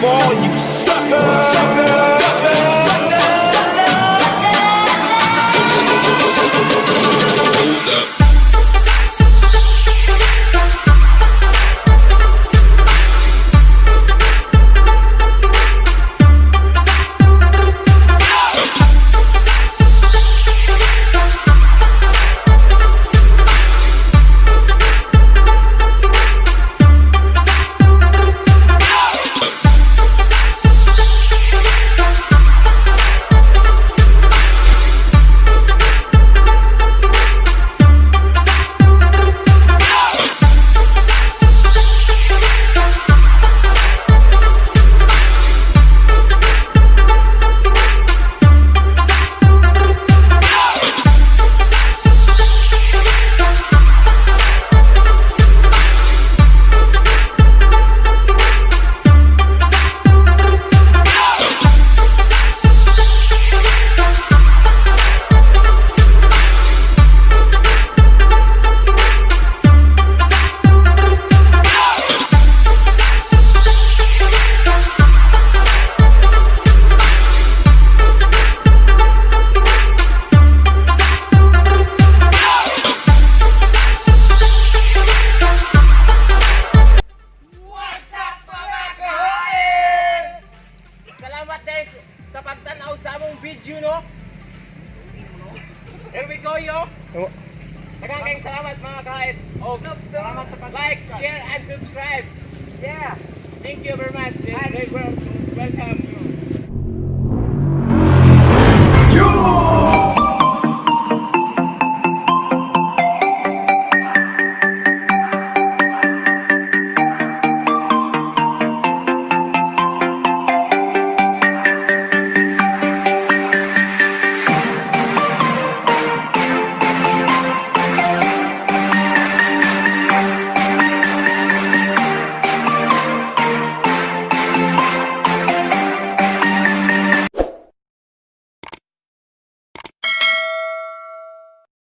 more, you sucker. Sa pagtanaw sa among video, no? Here we go, yo! Daghang salamat mga kahit. Oh, salamat sa like, share, and subscribe. Yeah! Thank you very much. Welcome you.